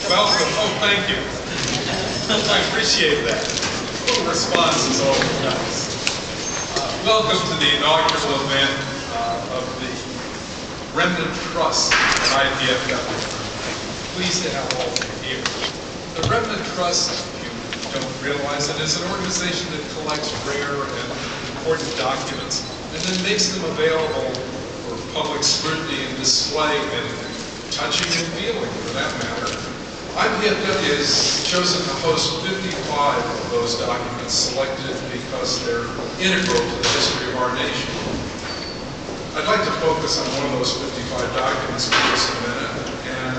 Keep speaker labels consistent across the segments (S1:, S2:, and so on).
S1: Welcome. Oh, thank you. I appreciate that. A little response is always nice. Welcome to the inaugural event of the Remnant Trust at IPFW. Pleased to have all of you here. The Remnant Trust, if you don't realize it, is an organization that collects rare and important documents and then makes them available for public scrutiny and display and touching and feeling, for that matter. IPFW has chosen to host 55 of those documents selected because they're integral to the history of our nation. I'd like to focus on one of those 55 documents for just a minute and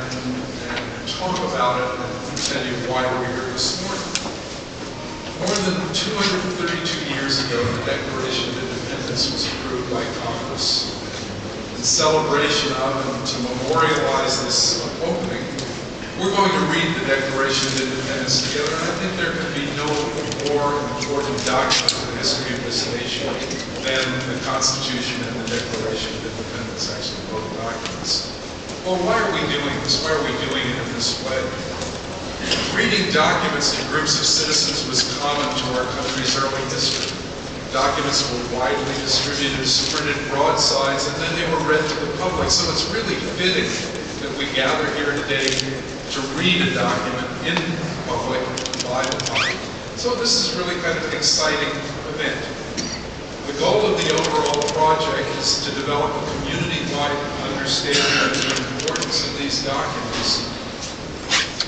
S1: talk about it and tell you why we're here this morning. More than 232 years ago, the Declaration of Independence was approved by Congress. In celebration of and to memorialize this opening, we're going to read the Declaration of Independence together, and I think there can be no more important document in the history of this nation than the Constitution and the Declaration of Independence, actually both documents. Well, why are we doing this? Why are we doing it in this way? Reading documents to groups of citizens was common to our country's early history. Documents were widely distributed as printed broadsides, and then they were read to the public, so it's really fitting that we gather here today to read a document in public, by the public. So this is really kind of an exciting event. The goal of the overall project is to develop a community-wide understanding of the importance of these documents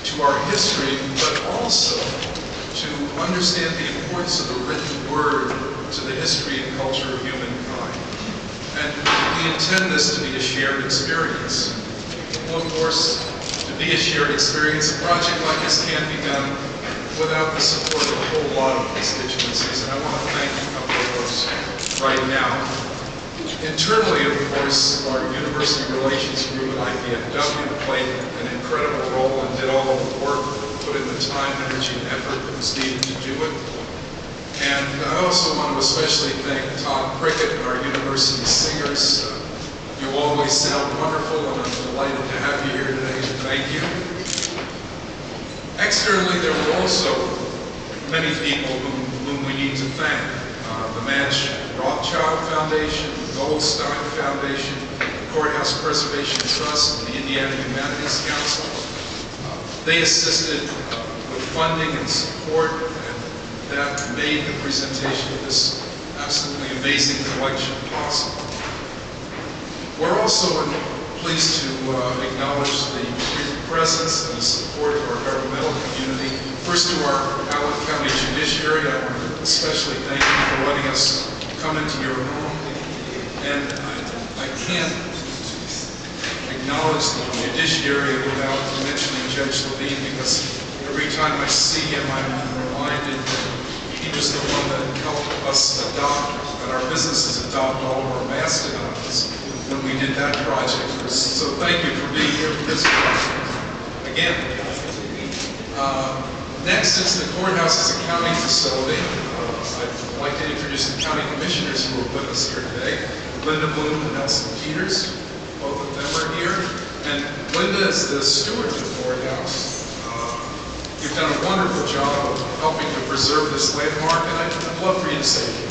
S1: to our history, but also to understand the importance of the written word to the history and culture of humankind. And we intend this to be a shared experience. Well, of course, to be a shared experience, a project like this can't be done without the support of a whole lot of constituencies, and I want to thank a couple of those right now. Internally, of course, our University Relations Group at IPFW played an incredible role and did all of the work, put in the time, energy, and effort that was needed to do it. And I also want to especially thank Todd Prickett and our university singers. You always sound wonderful, and I'm delighted to have you here today. Thank you. Externally, there were also many people whom we need to thank. The Madge Rothschild Foundation, the Goldstein Foundation, the Courthouse Preservation Trust, and the Indiana Humanities Council. They assisted with funding and support, and that made the presentation of this absolutely amazing collection possible. We're also pleased to acknowledge the presence and the support of our governmental community. First, to our Allen County Judiciary, I want to especially thank you for letting us come into your home. And I can't acknowledge the judiciary without mentioning Judge Levine, because every time I see him, I'm reminded that he was the one that helped us adopt, and our businesses adopt all of our mastodons when we did that project. So thank you for being here for this project. Again, next, since the courthouse is a county facility, I'd like to introduce the county commissioners who are with us here today. Linda Bloom and Nelson Peters, both of them are here. And Linda is the steward of the courthouse. You've done a wonderful job of helping to preserve this landmark, and I'd love for you to say a few